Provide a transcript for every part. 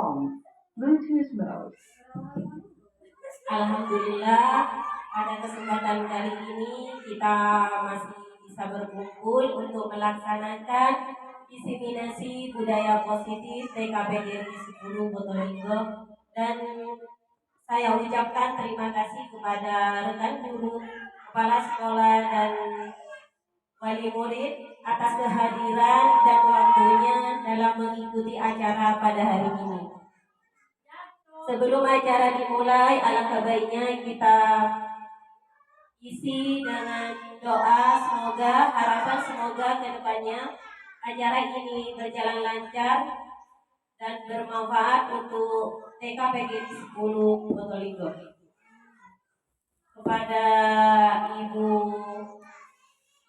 song. Bluetooth mode. Alhamdulillah, pada kesempatan kali ini kita masih bisa berkumpul untuk melaksanakan diseminasi budaya positif TKPGRI 10 Probolinggo, dan saya ucapkan terima kasih kepada rekan guru, kepala sekolah dan wali murid atas kehadiran dan waktunya dalam mengikuti acara pada hari ini. Sebelum acara dimulai, alangkah baiknya kita isi dengan doa, harapan semoga kedepannya acara ini berjalan lancar dan bermanfaat untuk TKPGRI 10 Probolinggo. Kepada Ibu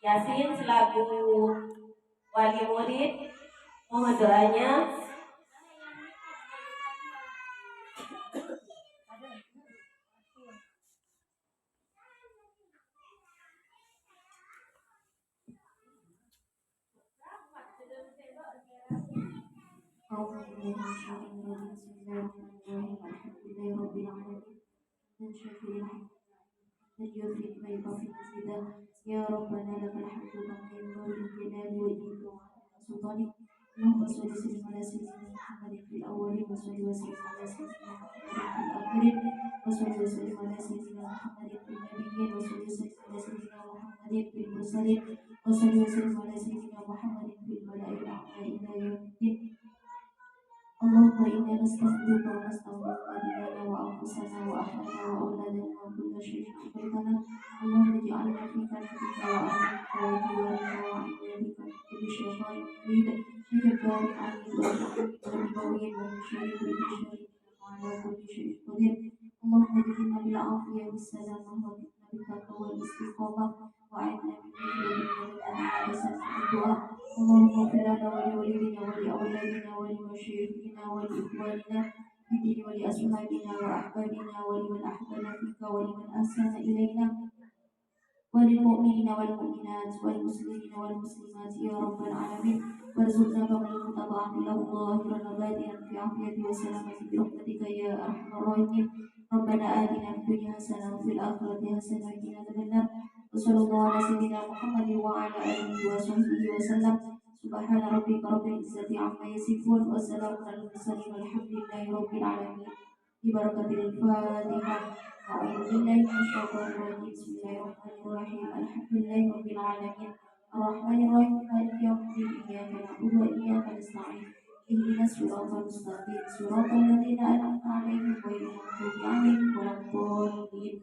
Yasin selaku wali murid, mohon doanya. يا ربنا لك الحمد كما ينبغي لجلال وجهك وعظيم سلطانك. اللهم صل وسلم على سيدنا محمد في الاولين وصل وسلم على سيدنا محمد في الاخرين وصل وسلم على سيدنا محمد في النبيين وصل وسلم على سيدنا محمد في المرسلين وصل وسلم على سيدنا محمد في الملأ الاعلى الى يوم الدين. اللهم إنا نستغفرك ونستغفرك ديننا وأنفسنا وأهلنا وأولادنا وكل شيء أعطيتنا. اللهم اجعلنا في كنفك وأمنك وجوارك وعنابك من كل شيطان مريد وجبار عنيد ونبوي ومن شر كل شر وعلى كل شيء قدير. اللهم اجعلنا بالعافية والسلامة وفتنا بالتقوى والاستقامة وعنا من وجه على سمع الدعاء. اللهم اغفر لنا ولوالدنا ولأولادنا ولمشايخنا ولإخواننا في الدين ولأصحابنا وأحبابنا ولمن أحبنا فيك ولمن أحسن إلينا وللمؤمنين والمؤمنات والمسلمين والمسلمات يا رب العالمين. وارزقنا قبل المتابعة له ظاهرا وباطنا في عافية وسلامة برحمتك يا أرحم الراحمين. ربنا آتنا في الدنيا حسنة وفي الآخرة حسنة وقنا عذاب النار. وصلى الله على سيدنا محمد وعلى آله وصحبه وسلم. سبحان ربك رب العزة عما يصفون وسلام على المرسلين والحمد لله رب العالمين. ببركة الفاتحة. أعوذ بالله من الشيطان الرجيم. بسم الله الرحمن الرحيم. الحمد لله رب العالمين الرحمن الرحيم مالك يوم الدين. إياك نعبد وإياك نستعين. اهدنا الصراط المستقيم صراط الذين أنعمت عليهم غير المغضوب عليهم ولا الضالين.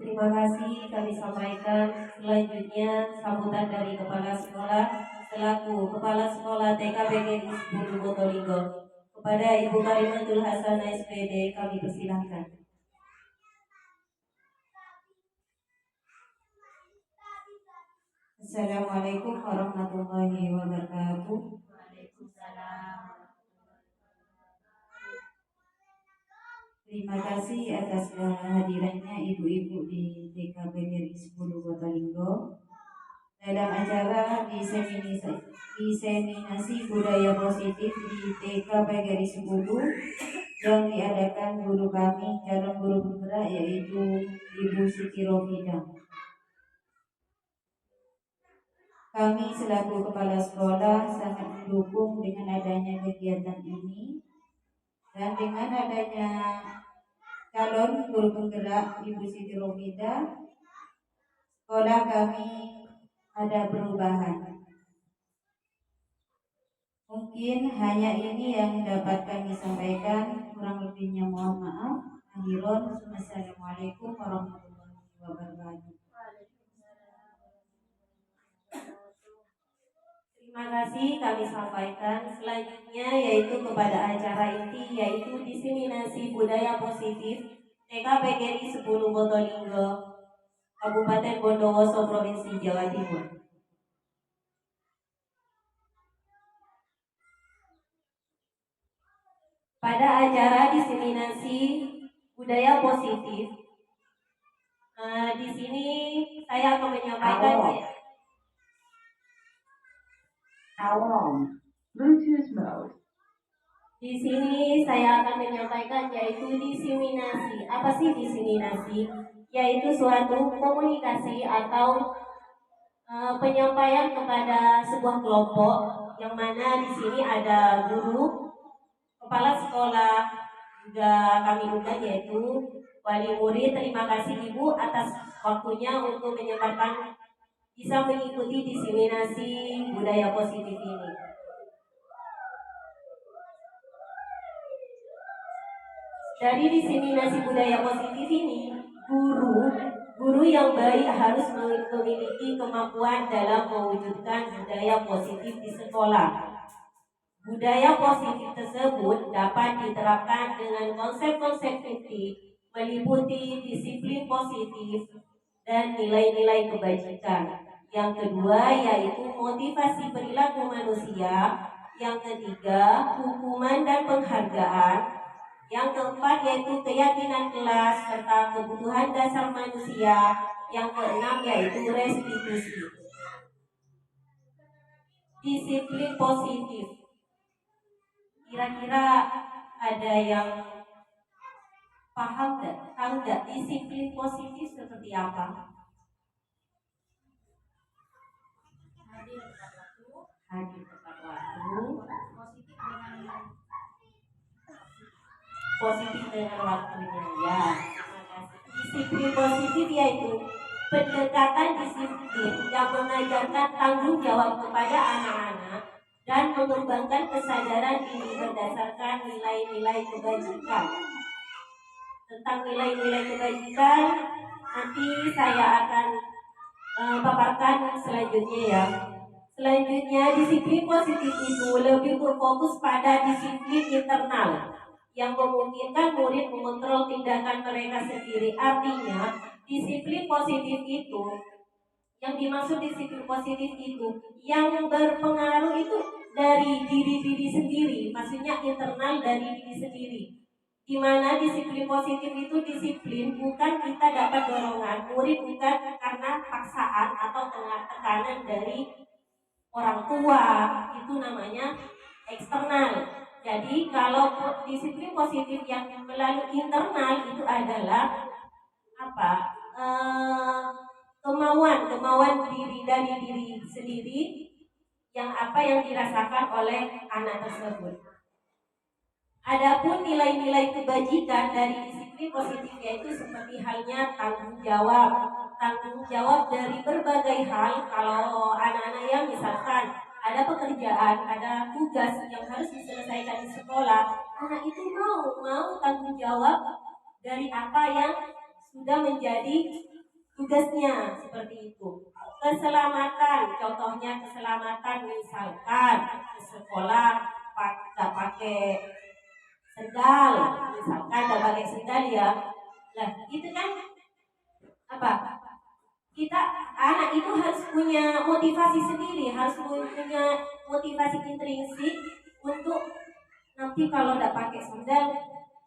Terima kasih kami sampaikan. Selanjutnya sambutan dari Kepala Sekolah selaku Kepala Sekolah TKPGRI 10 Probolinggo. Kepada Ibu Karimatul Hasanah SPD kami persilahkan. Assalamualaikum warahmatullahi wabarakatuh. Terima kasih atas kehadirannya ibu-ibu di TKPGRI 10 Probolinggo dalam acara diseminasi budaya positif di TKPGRI 10 yang diadakan guru kami calon guru penggerak yaitu Ibu Siti Rofida. Kami selaku kepala sekolah sangat mendukung dengan adanya kegiatan ini, dan dengan adanya calon guru penggerak Ibu Siti Rofida, sekolah kami ada perubahan. Mungkin hanya ini yang dapat kami sampaikan, kurang lebihnya mohon maaf. Akhirun, Assalamualaikum warahmatullahi wabarakatuh. Terima kasih kami sampaikan. Selanjutnya yaitu kepada acara inti, yaitu diseminasi budaya positif TKPGRI 10 Probolinggo, Kabupaten Bondowoso, Provinsi Jawa Timur. Pada acara diseminasi budaya positif, di sini Saya akan menyampaikan Bluetooth mode. di sini saya akan menyampaikan yaitu diseminasi. Apa sih diseminasi? Yaitu suatu komunikasi atau penyampaian kepada sebuah kelompok yang mana di sini ada guru, kepala sekolah, juga kami undang yaitu wali murid. Terima kasih Ibu atas waktunya untuk menyebarkan bisa mengikuti diseminasi budaya positif ini. Dari diseminasi budaya positif ini, guru yang baik harus memiliki kemampuan dalam mewujudkan budaya positif di sekolah. Budaya positif tersebut dapat diterapkan dengan konsep-konsep inti, meliputi disiplin positif dan nilai-nilai kebajikan. Yang kedua yaitu motivasi perilaku manusia. Yang ketiga, hukuman dan penghargaan. Yang keempat yaitu keyakinan kelas serta kebutuhan dasar manusia. Yang keenam yaitu restitusi. Disiplin positif. Kira-kira ada yang paham nggak? Tahu nggak disiplin positif seperti apa? Hadir tepat waktu. Positif dengan waktunya ya. Disiplin positif yaitu pendekatan disiplin yang mengajarkan tanggung jawab kepada anak-anak dan mengembangkan kesadaran diri berdasarkan nilai-nilai kebajikan. Tentang nilai-nilai kebajikan nanti saya akan paparkan selanjutnya ya. Selanjutnya, disiplin positif itu lebih berfokus pada disiplin internal yang memungkinkan murid mengontrol tindakan mereka sendiri. Artinya, disiplin positif itu, yang dimaksud disiplin positif itu, yang berpengaruh itu dari diri sendiri, maksudnya internal dari diri sendiri. Di mana disiplin positif itu disiplin bukan kita dapat dorongan, murid bukan karena paksaan atau tekanan dari orang tua, itu namanya eksternal. Jadi kalau disiplin positif yang melalui internal itu adalah apa? Kemauan diri dari diri sendiri yang dirasakan oleh anak tersebut. Adapun nilai-nilai kebajikan dari disiplin positif yaitu seperti halnya tanggung jawab dari berbagai hal. Kalau anak-anak yang misalkan ada pekerjaan, ada tugas yang harus diselesaikan di sekolah, anak itu mau tanggung jawab dari apa yang sudah menjadi tugasnya, seperti itu. Keselamatan, contohnya keselamatan misalkan ke sekolah nggak pakai sendal, misalkan nggak pakai sendal ya. Nah itu kan apa? Anak itu harus punya motivasi sendiri, harus punya motivasi intrinsik untuk nanti kalau nggak pakai sendal,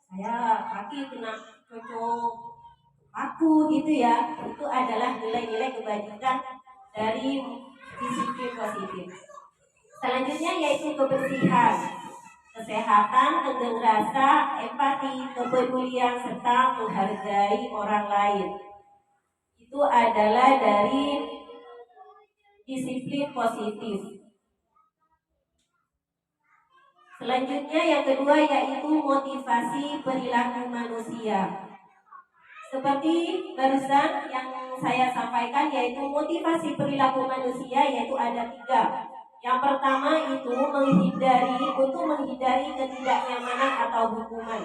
saya kaki kena cocok aku gitu ya. Itu adalah nilai-nilai kebajikan dari disiplin positif. Selanjutnya yaitu kebersihan, kesehatan, tenggang rasa, empati, kepedulian, serta menghargai orang lain. Itu adalah dari disiplin positif. Selanjutnya yang kedua yaitu motivasi perilaku manusia. Seperti barusan yang saya sampaikan yaitu motivasi perilaku manusia yaitu ada 3. Yang pertama itu menghindari ketidaknyamanan atau hukuman.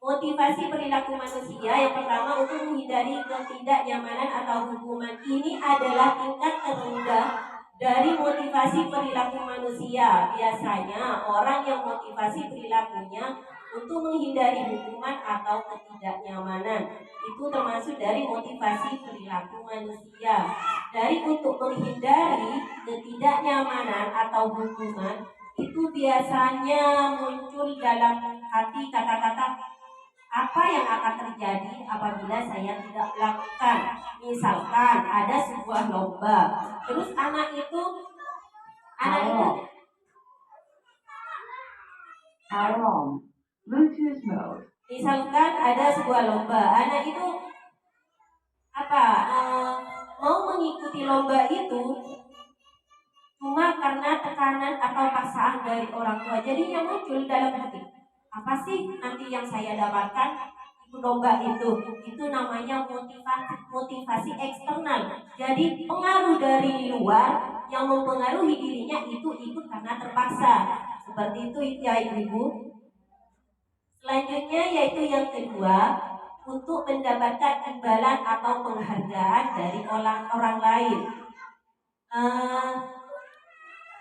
Motivasi perilaku manusia yang pertama untuk menghindari ketidaknyamanan atau hukuman. Ini adalah tingkat terendah dari motivasi perilaku manusia. Biasanya orang yang motivasi perilakunya untuk menghindari hukuman atau ketidaknyamanan itu termasuk dari motivasi perilaku manusia. Dari untuk menghindari ketidaknyamanan atau hukuman itu biasanya muncul dalam hati kata-kata apa yang akan terjadi apabila saya tidak melakukan. Misalkan ada sebuah lomba, terus anak itu Bluetooth mode. misalkan ada sebuah lomba, anak itu mau mengikuti lomba itu cuma karena tekanan atau paksaan dari orang tua. Jadinya muncul dalam hati, apa sih nanti yang saya dapatkan ikut lomba itu? Itu namanya motivasi eksternal. Jadi pengaruh dari luar yang mempengaruhi dirinya itu ikut karena terpaksa. Seperti itu ya ibu-ibu. Selanjutnya yaitu yang kedua, untuk mendapatkan imbalan atau penghargaan dari orang lain.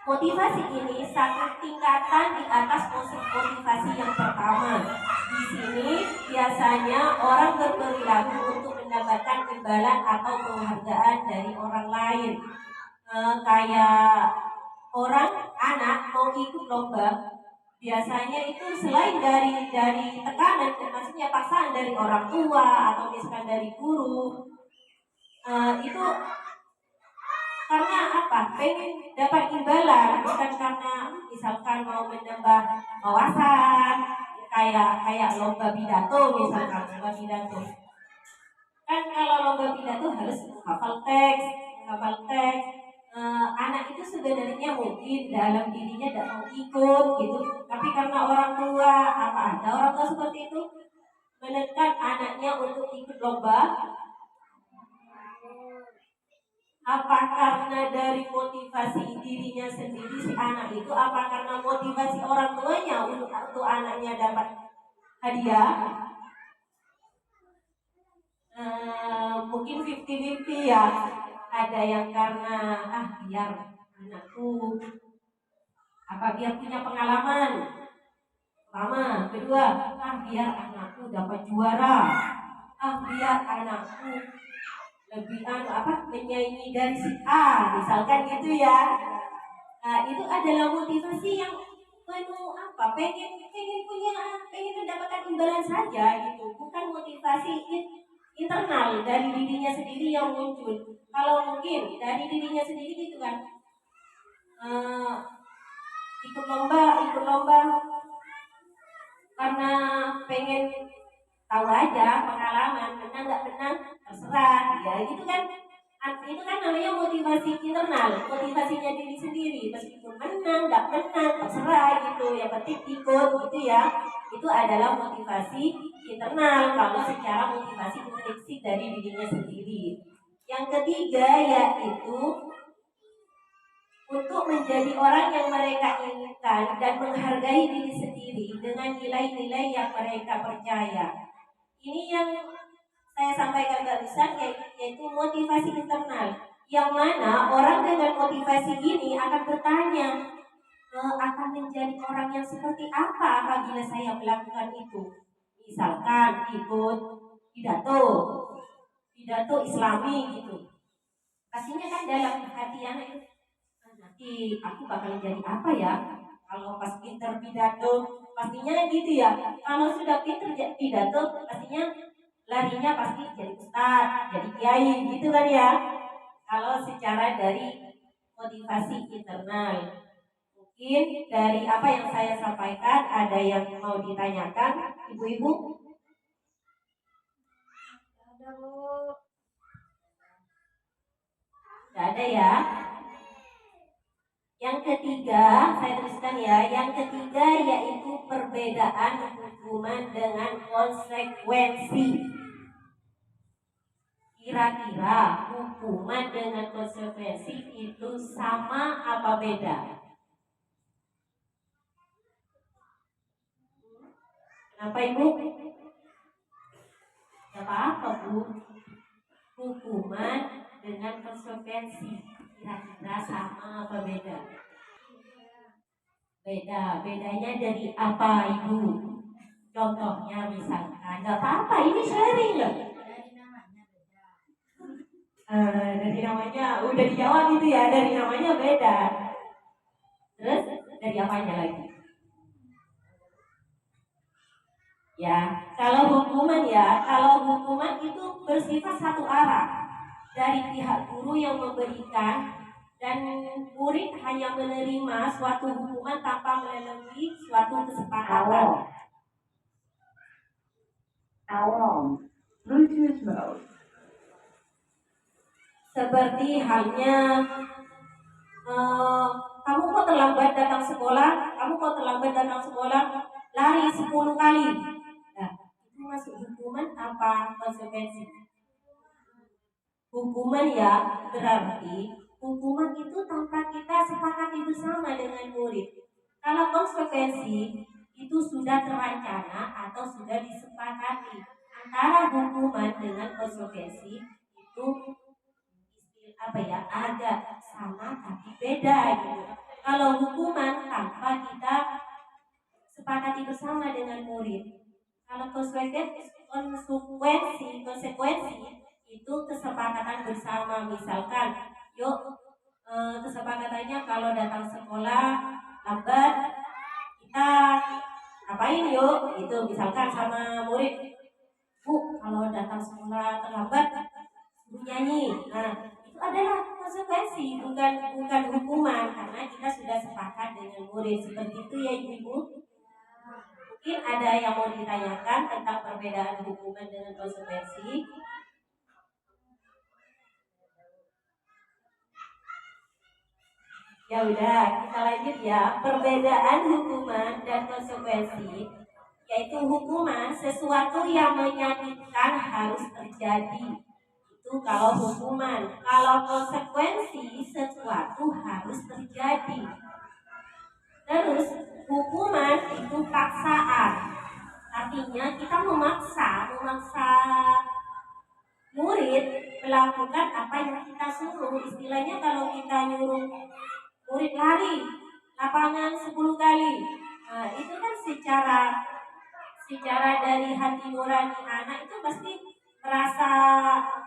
Motivasi ini satu tingkatan di atas motivasi yang pertama. Di sini biasanya orang berperilaku untuk mendapatkan imbalan atau penghargaan dari orang lain. Kayak anak mau ikut lomba, biasanya itu selain dari tekanan, maksudnya paksaan dari orang tua atau misalkan dari guru, itu karena pengen dapat imbalan, bukan karena misalkan mau menambah wawasan, kayak lomba pidato. Misalkan lomba pidato, kan kalau lomba pidato harus hafal teks. Anak itu sebenarnya mungkin dalam dirinya tidak mau ikut gitu, tapi karena orang tua, ada orang tua seperti itu menekan anaknya untuk ikut lomba. Apa karena dari motivasi dirinya sendiri si anak itu, apa karena motivasi orang tuanya untuk anaknya dapat hadiah? Mungkin 50-50 ya. Ada yang karena biar anakku biar punya pengalaman. Pertama, kedua, biar anakku dapat juara. Biar anakku lebih menyaingi dari si A, misalkan gitu ya. Itu adalah motivasi yang penuh pengen mendapatkan imbalan saja gitu, bukan motivasi internal dari dirinya sendiri yang muncul. Kalau mungkin dari dirinya sendiri gitu kan, ikut lomba karena pengen tahu aja pengalaman, menang nggak menang terserah ya, itu kan namanya motivasi internal, motivasinya diri sendiri. Meskipun menang nggak menang terserah gitu, yang penting ikut gitu ya. Itu adalah motivasi internal kalau secara motivasi intrinsik dari dirinya sendiri. Yang ketiga yaitu untuk menjadi orang yang mereka inginkan dan menghargai diri sendiri dengan nilai-nilai yang mereka percaya. Ini yang saya sampaikan barusan, yaitu motivasi internal, yang mana orang dengan motivasi ini akan bertanya, akan menjadi orang yang seperti apa apabila saya melakukan itu. Misalkan ikut pidato Islami gitu, pastinya kan dalam hati anak itu, nanti aku bakal jadi apa ya kalau pas pinter pidato, pastinya gitu ya. Kalau sudah pinter pidato, pastinya larinya pasti jadi ustaz, jadi kiai gitu kan ya. Kalau secara dari motivasi internal. Mungkin dari apa yang saya sampaikan ada yang mau ditanyakan, ibu-ibu? Tidak ada ya. Yang ketiga, saya teruskan ya. Yang ketiga yaitu perbedaan hukuman dengan konsekuensi. Kira-kira hukuman dengan konsekuensi itu sama apa beda? Kenapa ibu? Gak apa-apa bu. Hukuman dengan konsekuensi kira-kira sama apa beda? Beda. Bedanya dari apa ibu? Contohnya misalkan, gak apa-apa, ini sharing loh. Dari namanya udah dijawab itu ya, dari namanya beda. Terus dari apanya lagi? Ya, kalau hukuman itu bersifat satu arah dari pihak guru yang memberikan, dan murid hanya menerima suatu hukuman tanpa melalui suatu kesepakatan. Bluetooth mode. Seperti halnya kamu kok terlambat datang sekolah, lari 10 kali. Nah, itu masuk hukuman apa konsekuensi? Hukuman ya, berarti hukuman itu tanpa kita sepakati bersama dengan murid. Kalau konsekuensi itu sudah terancana atau sudah disepakati antara hukuman dengan konsekuensi, itu agak sama tapi beda gitu. Kalau hukuman tanpa kita sepakati bersama dengan murid, kalau konsekuensi itu kesepakatan bersama. Misalkan, kesepakatannya kalau datang sekolah lambat, kita ngapain yuk? Itu misalkan sama murid, Bu, kalau datang sekolah terlambat, suruh nyanyi. Nah, itu adalah konsekuensi, bukan hukuman, karena kita sudah sepakat dengan murid. Seperti itu ya Ibu. Mungkin ada yang mau ditanyakan tentang perbedaan hukuman dengan konsekuensi. Ya udah, kita lanjut ya. Perbedaan hukuman dan konsekuensi, yaitu hukuman sesuatu yang menyakitkan harus terjadi. Itu kalau hukuman. Kalau konsekuensi sesuatu harus terjadi. Terus hukuman itu paksaan. Artinya kita memaksa murid melakukan apa yang kita suruh. Istilahnya kalau kita nyuruh murid lari lapangan 10 kali, nah, itu kan secara dari hati nurani anak itu pasti merasa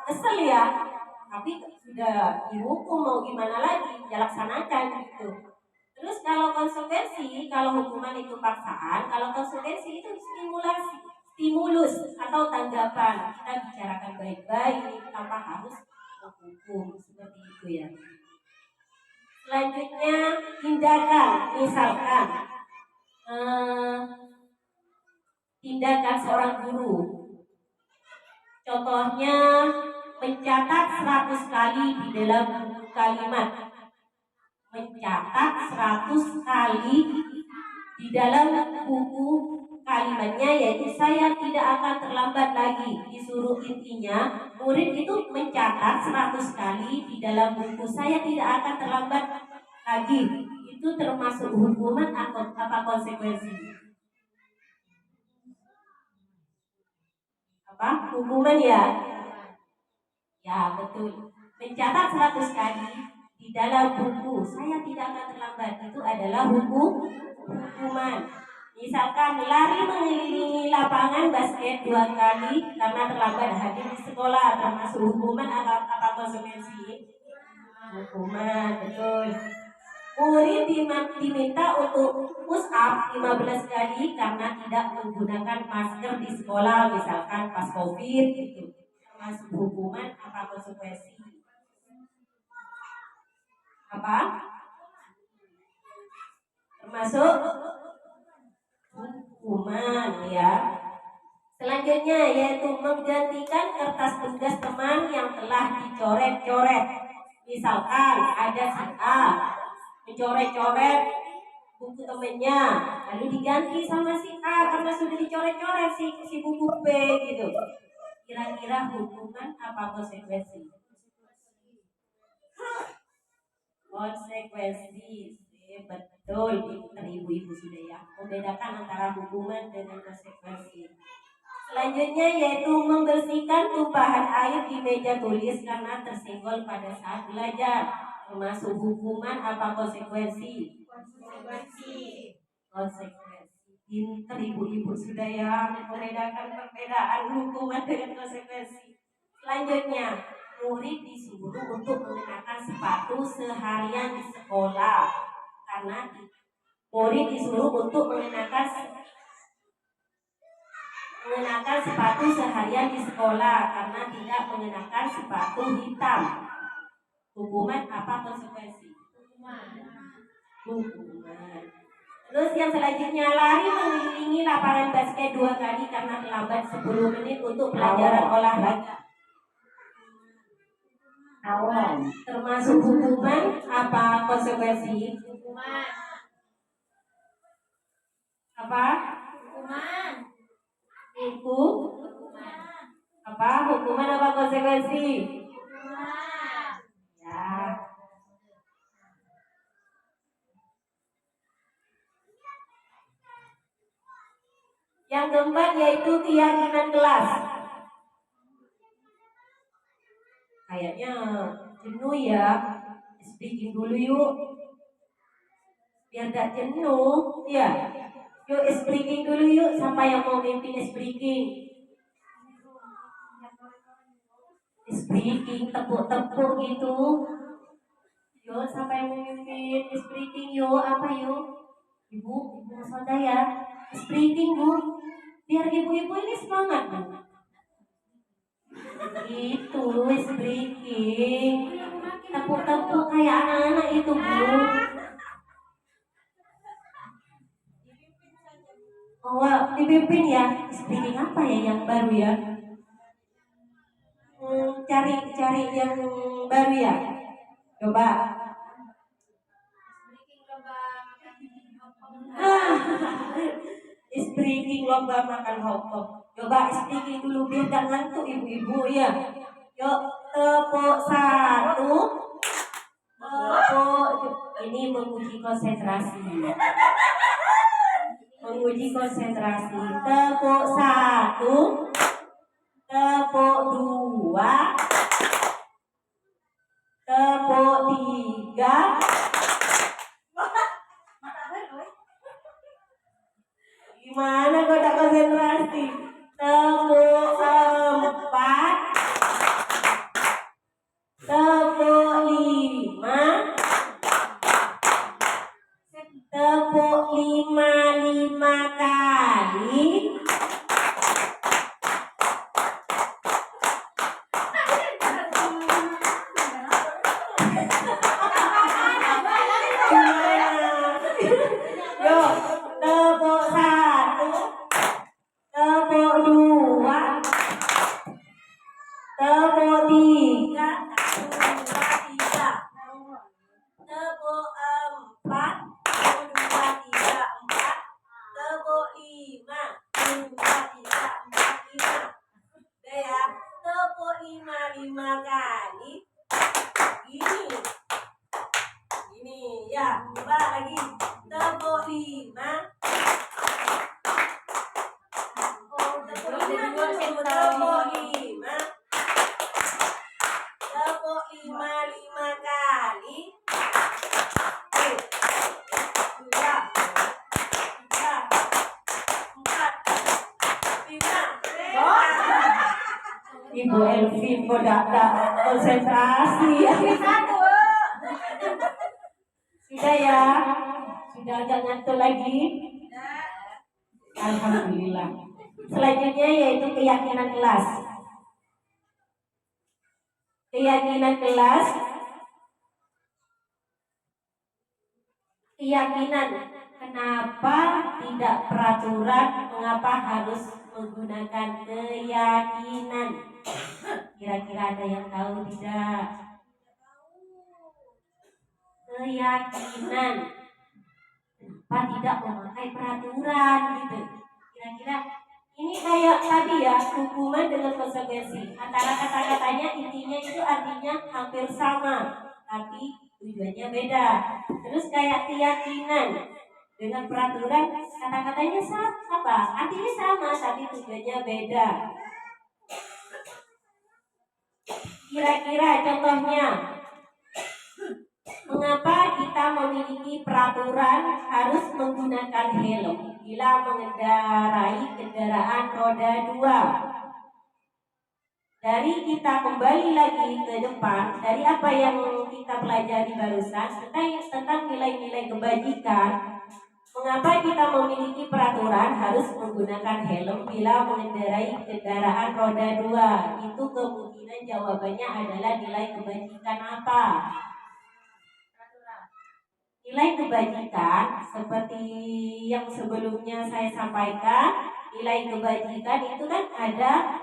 kesel ya, tapi sudah dihukum, mau gimana lagi, ya laksanakan gitu. Terus kalau konsekuensi, kalau hukuman itu paksaan, kalau konsekuensi itu stimulus atau tanggapan. Kita bicarakan baik-baik tanpa harus menghukum, seperti itu ya. Selanjutnya tindakan, misalkan tindakan seorang guru. Contohnya mencatat 100 kali di dalam buku kalimat. Mencatat 100 kali di dalam buku kalimatnya, yaitu saya tidak akan terlambat lagi. Disuruh intinya murid itu mencatat 100 kali di dalam buku saya tidak akan terlambat lagi. Itu termasuk hukuman atau apa konsekuensi? Apa? Hukuman ya? Ya betul. Mencatat 100 kali di dalam buku saya tidak akan terlambat, itu adalah hukuman. Misalkan lari mengelilingi lapangan basket 2 kali karena terlambat hadir di sekolah, termasuk hukuman atau apa konsekuensi? Hukuman, betul. Murid diminta untuk push up 15 kali karena tidak menggunakan masker di sekolah, misalkan pas COVID gitu. Termasuk hukuman apa konsekuensi? Apa? Termasuk hukuman ya. Selanjutnya yaitu menggantikan kertas tugas teman yang telah dicoret-coret. Misalkan ada si A mencoret-coret buku temennya, lalu diganti sama si A karena sudah dicoret-coret si buku B gitu. Kira-kira hukuman apa konsekuensi? Konsekuensi, betul, ibu-ibu sudah ya. Membedakan antara hukuman dengan konsekuensi. Selanjutnya yaitu membersihkan tumpahan air di meja tulis karena tersenggol pada saat belajar. Termasuk hukuman apa konsekuensi? Konsekuensi. Pinter ibu-ibu sudah ya, membedakan perbedaan hukuman dengan konsekuensi. Selanjutnya, murid disuruh untuk mengenakan sepatu seharian di sekolah. Karena murid disuruh untuk mengenakan mengenakan sepatu seharian di sekolah karena tidak mengenakan sepatu hitam. Hukuman apa konsekuensi? Hukuman. Terus yang selanjutnya, lari mengelilingi lapangan basket 2 kali karena terlambat 10 menit untuk pelajaran olahraga. Awal. Termasuk hukuman apa konsekuensi? Hukuman. Apa? Hukuman. Hukuman. Apa? Hukuman apa konsekuensi? Hukuman. Ya. Yang keempat yaitu keyakinan kelas. Kayaknya jenuh ya. Speaking dulu yuk. Biar gak jenuh, ya. Yuk speaking dulu yuk. Siapa yang mau mimpin speaking? Speaking, tepuk-tepuk gitu. Yuk, siapa yang mau mimpin speaking yuk? Apa yuk? Ibu saudara ya. Speaking bu. Biar ibu-ibu ini semangat bu. Itu speaking. Tepuk-tepuk kayak anak-anak itu bu. Oh, dipimpin ya. Speaking apa ya yang baru ya? Cari yang baru ya. Coba. Speaking lomba makan hotdog. Coba speaking dulu biar gak ngantuk ibu-ibu ya. Yuk, tepuk satu. Tepuk. Ini menguji konsentrasi. Menguji konsentrasi. Tepuk satu. Tepuk dua. Tepuk tiga. Gimana kok tak konsentrasi? Tepuk empat. Tepuk lima. Tepuk lima kali. Yuk, tepuk satu. Tepuk dua. Tepuk tiga. Tepuk empat. 1, 2, 3, 4. Tepuk 5. 1, 2, 3, 4, 5. Udah ya. Tepuk 5 kali. Ini ya. Coba lagi. Tepuk 5. Tepuk 5. Tepuk 5 kali. 2, 3, 4, 5. Ibu Elvin kok tidak konsentrasi. Sudah ya? Sudah agak ngantuk lagi? Alhamdulillah. Selanjutnya yaitu keyakinan kelas. Keyakinan kelas. Keyakinan. Kenapa tidak peraturan? Mengapa harus menggunakan keyakinan? Kira-kira ada yang tahu tidak? Keyakinan. Kenapa tidak memakai peraturan gitu? Kira-kira ini kayak tadi ya, hukuman dengan konsekuensi. Antara kata-katanya intinya itu artinya hampir sama, tapi tujuannya beda. Terus kayak keyakinan dengan peraturan, kata-katanya sama, artinya sama, tapi tujuannya beda. Kira-kira contohnya, mengapa kita memiliki peraturan harus menggunakan helm bila mengendarai kendaraan roda 2? Dari kita kembali lagi ke depan, dari apa yang kita pelajari barusan tentang nilai-nilai kebajikan, Mengapa kita memiliki peraturan harus menggunakan helm bila mengendarai kendaraan roda 2? Itu kemungkinan jawabannya adalah nilai kebajikan apa? Nilai kebajikan seperti yang sebelumnya saya sampaikan, nilai kebajikan itu kan ada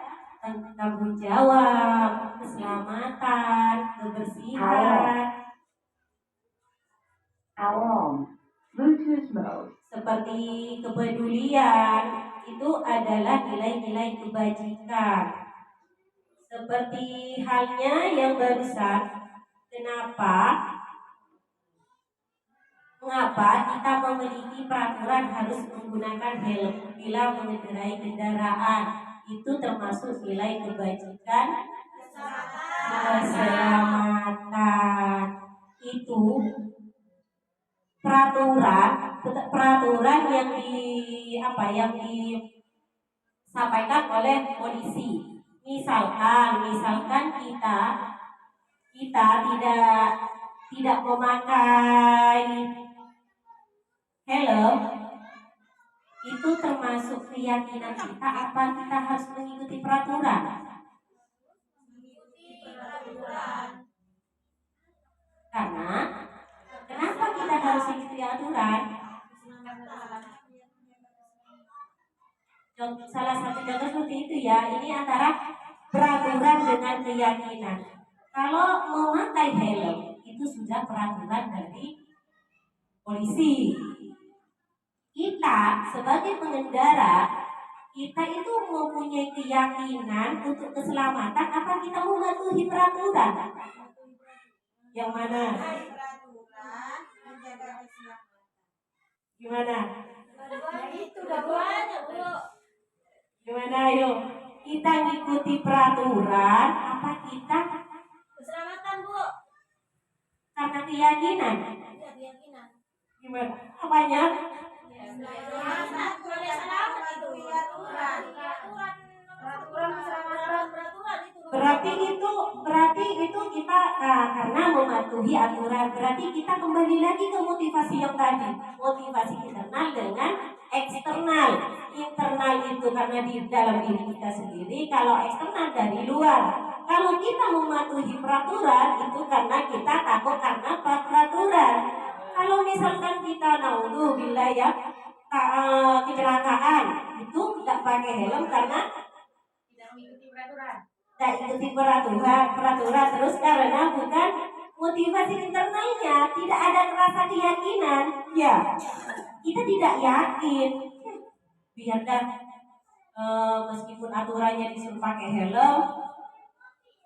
tanggung jawab, keselamatan, kebersihan, Bluetooth mode. seperti kepedulian, itu adalah nilai-nilai kebajikan. Seperti halnya yang barusan, mengapa kita memiliki peraturan harus menggunakan helm bila mengendarai kendaraan? Itu termasuk nilai kebajikan, keselamatan. Itu peraturan yang disampaikan oleh polisi. Misalkan kita tidak memakai helm, itu termasuk keyakinan kita apa kita harus mengikuti peraturan? Karena kenapa kita harus mengikuti aturan? Salah satu contoh seperti itu ya, ini antara peraturan dengan keyakinan. Kalau memakai helm itu sudah peraturan dari polisi. Kita sebagai pengendara, kita itu mempunyai keyakinan untuk keselamatan apa kita mematuhi peraturan? Yang mana? Gimana? Itu udah banyak, Bu. Gimana ayo? Kita ngikuti peraturan apa kita Keselamatan, Bu. karena keyakinan? Iya, keyakinan. Gimana? Apanya? Keselamatan, boleh selamat itu. Peraturan keselamatan, peraturan itu. Berarti itu kita karena mematuhi aturan. Berarti kita kembali lagi ke motivasi yang tadi. Motivasi internal dengan eksternal. Internal itu karena di dalam diri kita sendiri. Kalau eksternal dari luar. Kalau kita mematuhi peraturan itu karena kita takut karena peraturan. Kalau misalkan kita naudzubillah ya kecelakaan itu tidak pakai helm karena tidak ikuti peraturan terus karena bukan motivasi internalnya, tidak ada rasa keyakinan, ya kita tidak yakin. Biar meskipun aturannya disuruh pakai helm,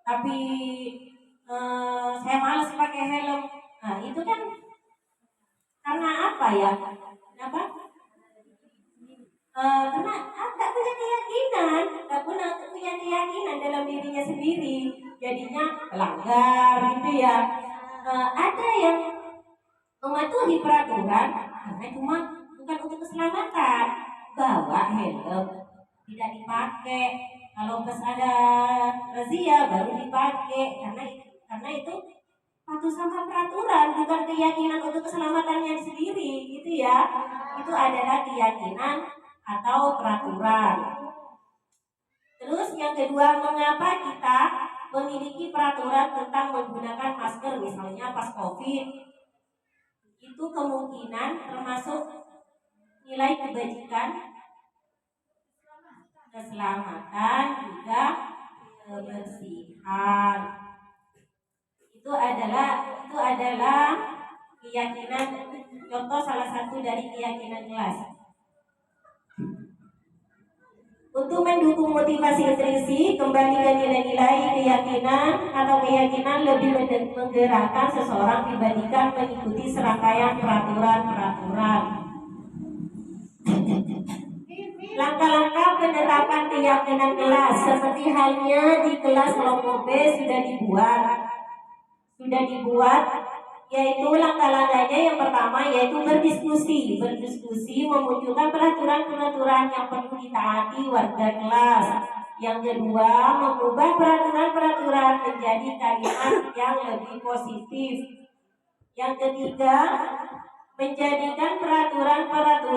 tapi saya malas pakai helm. Nah itu kan karena apa ya? Kenapa? Karena nggak punya keyakinan dalam dirinya sendiri, jadinya pelanggar gitu ya. Ada yang mematuhi peraturan karena cuma bukan untuk keselamatan, bawa helm tidak dipakai, kalau pas ada razia baru dipakai karena itu patuh sama peraturan, bukan keyakinan untuk keselamatannya sendiri gitu ya. Itu adalah keyakinan atau peraturan. Terus yang kedua, mengapa kita memiliki peraturan tentang menggunakan masker misalnya pas COVID? Itu kemungkinan termasuk nilai kebajikan, keselamatan, juga kebersihan. Itu adalah keyakinan, contoh salah satu dari keyakinan kelas. Untuk mendukung motivasi intrinsik, kembali ke nilai-nilai keyakinan atau keyakinan lebih menggerakkan seseorang dibandingkan mengikuti serangkaian peraturan-peraturan. Langkah-langkah penerapan keyakinan kelas seperti halnya di kelas kelompok B sudah dibuat, yaitu langkah-langkahnya yang pertama yaitu berdiskusi memunculkan peraturan-peraturan yang perlu ditaati warga kelas. Yang kedua, mengubah peraturan-peraturan menjadi kalimat yang lebih positif. Yang ketiga, menjadikan peraturan-peraturan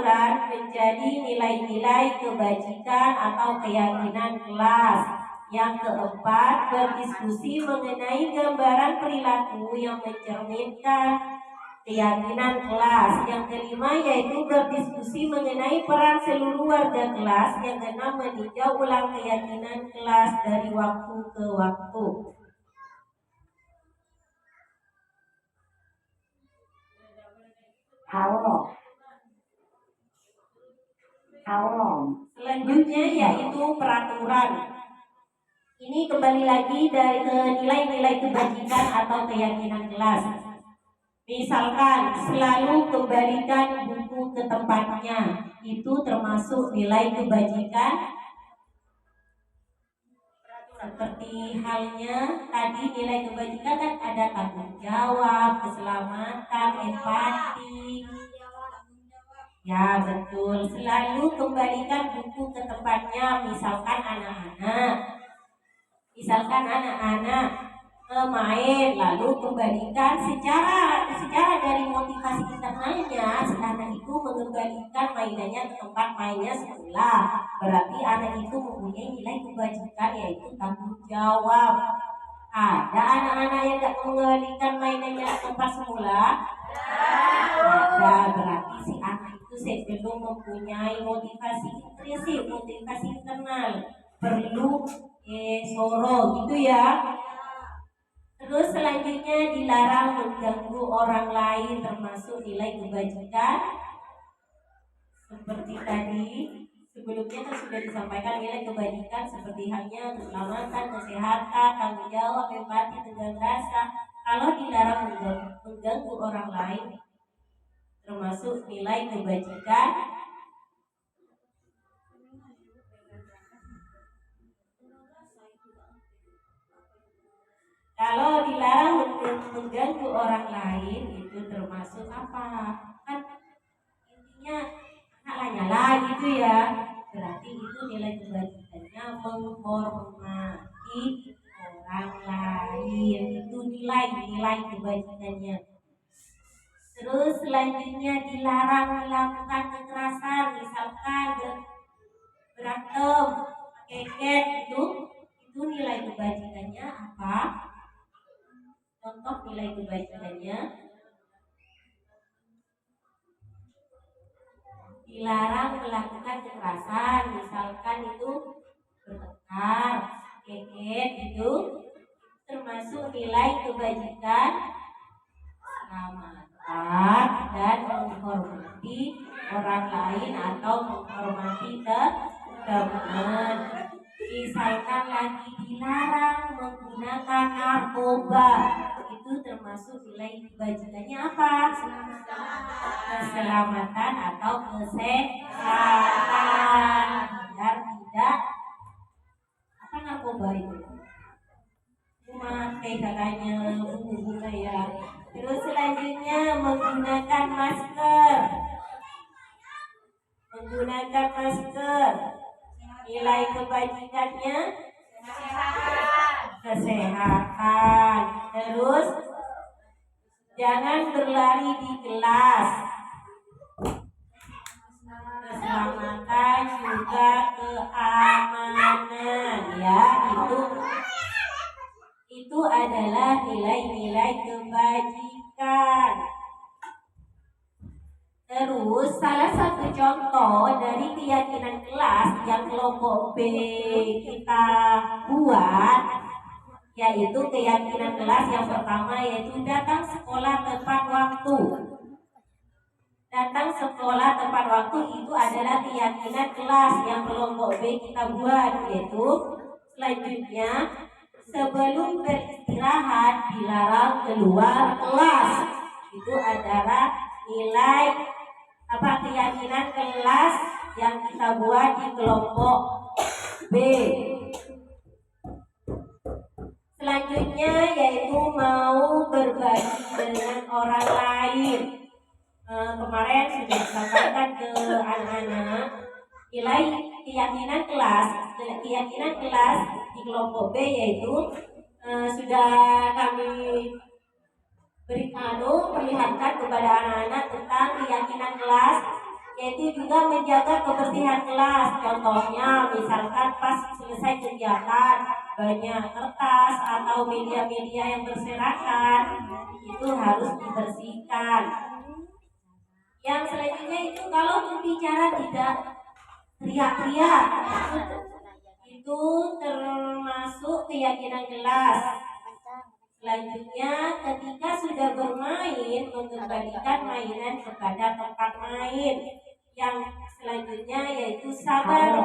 nilai kebajikan atau keyakinan kelas. Yang keempat, berdiskusi mengenai gambaran perilaku yang mencerminkan keyakinan kelas. Yang kelima yaitu berdiskusi mengenai peran seluruh warga kelas. Yang keenam, meninjau ulang keyakinan kelas dari waktu ke waktu. How long? Selanjutnya yaitu peraturan. Ini kembali lagi dari nilai-nilai kebajikan atau keyakinan kelas. Misalkan selalu kembalikan buku ke tempatnya, itu termasuk nilai kebajikan. Seperti halnya tadi nilai kebajikan kan ada tanggung jawab, keselamatan, empati. Ya betul, selalu kembalikan buku ke tempatnya. Misalkan anak-anak main lalu kembalikan secara dari motivasi internalnya, si anak itu mengembalikan mainannya ke tempat mainnya semula. Berarti anak itu mempunyai nilai kebajikan yaitu tanggung jawab. Ada anak-anak yang tidak mengembalikan mainannya ke tempat semula? Ada, berarti si anak itu sebelum mempunyai motivasi intrinsik, motivasi internal, perlu soro gitu ya. Terus selanjutnya dilarang mengganggu orang lain, termasuk nilai kebajikan. Seperti tadi sebelumnya kan sudah disampaikan nilai kebajikan seperti halnya keselamatan, kesehatan, tanggung jawab, empati, tegar rasa. Kalau dilarang mengganggu orang lain, termasuk nilai kebajikan. Kalau dilarang mengganggu orang lain, itu termasuk apa? Kan intinya nyala gitu ya. Berarti itu nilai kebajikannya menghormati orang lain. Itu nilai kebajikannya. Terus selanjutnya dilarang melakukan kekerasan, misalkan berantem, keket itu nilai kebajikannya apa? Contoh nilai kebajikannya, dilarang melakukan kekerasan, misalkan itu bertengkar, keket itu termasuk nilai kebajikan keselamatan dan menghormati orang lain atau menghormati teman. Misalkan lagi dilarang menggunakan narkoba, itu termasuk nilai kebajikannya apa? Keselamatan atau kesehatan, biar tidak apa narkoba itu cuma katanya bunga ya. Terus selanjutnya menggunakan masker, nilai kebajikannya kesehatan. Terus jangan berlari di kelas, keselamatan juga keamanan ya. Itu adalah nilai-nilai kebajikan. Terus salah satu contoh dari keyakinan kelas yang kelompok B kita buat, yaitu keyakinan kelas yang pertama yaitu datang sekolah tepat waktu. Datang sekolah tepat waktu itu adalah keyakinan kelas yang kelompok B kita buat, yaitu selanjutnya sebelum beristirahat dilarang keluar kelas. Itu adalah nilai keyakinan kelas yang kita buat di kelompok B. Selanjutnya yaitu mau berbagi dengan orang lain. Kemarin sudah disampaikan ke anak-anak nilai keyakinan kelas di kelompok B yaitu sudah kami perlihatkan kepada anak-anak tentang keyakinan kelas yaitu juga menjaga kebersihan kelas. Contohnya misalkan pas selesai kegiatan banyak kertas atau media-media yang berserakan itu harus dibersihkan. Yang selanjutnya itu kalau berbicara tidak teriak-teriak, itu termasuk keyakinan kelas. Selanjutnya ketika sudah bermain mengembalikan mainan kepada tempat main. Yang selanjutnya yaitu sabar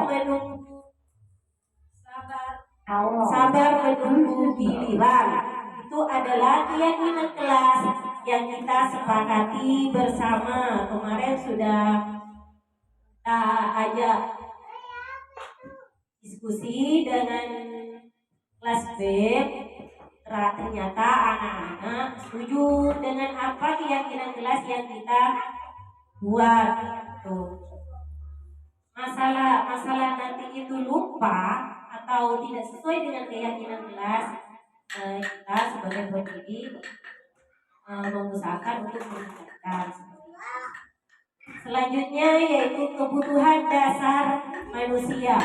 menunggu giliran. Itu adalah keyakinan kelas yang kita sepakati bersama. Kemarin sudah ajak diskusi dengan kelas B. Ternyata anak-anak setuju dengan apa keyakinan kelas yang kita buat. Tuh. Masalah nanti itu lupa atau tidak sesuai dengan keyakinan kelas, kita sebagai pendidik mengusahakan untuk meningkatkan. Selanjutnya yaitu kebutuhan dasar manusia.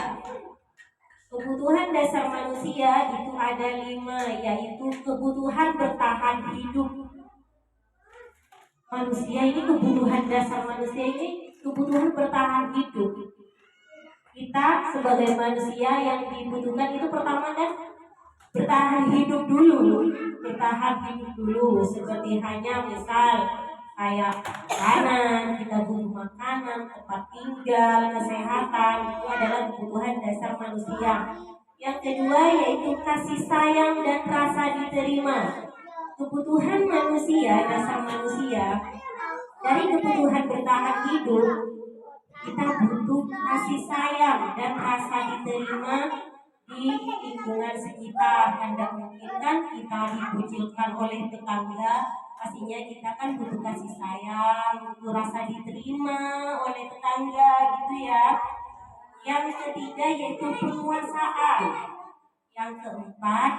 Kebutuhan dasar manusia itu ada 5, yaitu kebutuhan bertahan hidup. Manusia ini kebutuhan dasar manusia ini kebutuhan bertahan hidup. Kita sebagai manusia yang dibutuhkan itu pertama kan bertahan hidup dulu. Seperti hanya misal kayak makanan, kita butuh makanan, tempat tinggal, kesehatan, itu adalah kebutuhan dasar manusia. Yang kedua yaitu kasih sayang dan rasa diterima. Kebutuhan manusia, dasar manusia, dari kebutuhan bertahan hidup, kita butuh kasih sayang dan rasa diterima di lingkungan sekitar. Tidak mungkin kan kita dikucilkan oleh tetangga, pastinya kita kan butuh kasih sayang, butuh rasa diterima oleh tetangga gitu ya. Yang ketiga yaitu penguasaan. Yang keempat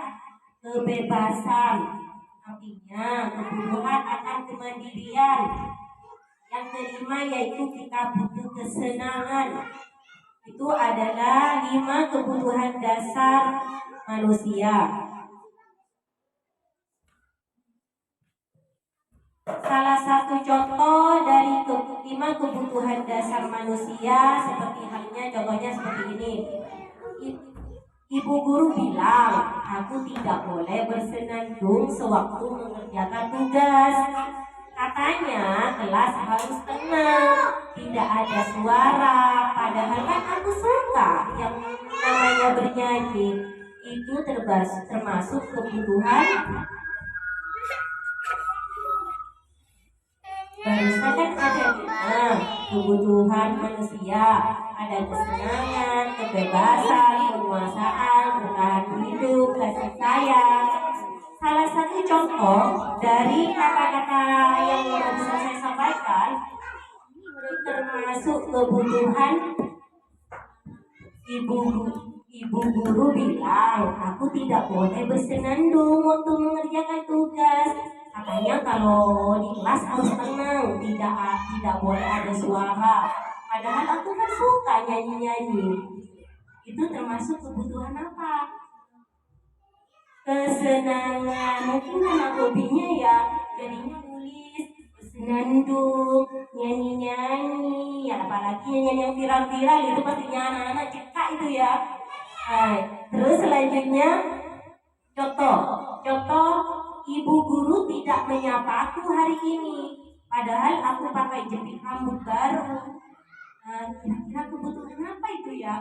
kebebasan, artinya kebutuhan akan kemandirian. Yang kelima yaitu kita butuh kesenangan. Itu adalah 5 kebutuhan dasar manusia. Salah satu contoh dari 5 kebutuhan dasar manusia seperti halnya contohnya seperti ini. Ibu guru bilang, aku tidak boleh bersenandung sewaktu mengerjakan tugas. Katanya kelas harus tenang, tidak ada suara. Padahal kan aku suka yang namanya bernyanyi. Itu termasuk kebutuhan. Barusan kan ada kebutuhan manusia, ada kesenangan, kebebasan, penguasaan, bertahan hidup, kasih sayang. Salah satu contoh dari kata-kata yang bisa saya sampaikan termasuk kebutuhan ibu guru bilang, aku tidak boleh bersenandung waktu mengerjakan tugas. Katanya kalau di kelas harus tenang, tidak boleh ada suara. Padahal aku kan suka nyanyi-nyanyi. Itu termasuk kebutuhan apa? Kesenangan. Mungkin karena hobinya ya jadinya nulis, bersenandung, nyanyi-nyanyi. Ya, apalagi nyanyi yang viral-viral itu pastinya anak-anak cekak itu ya. Terus selanjutnya contoh ibu guru tidak menyapa aku hari ini, padahal aku pakai jepit rambut baru. Kira-kira kebutuhan apa itu ya?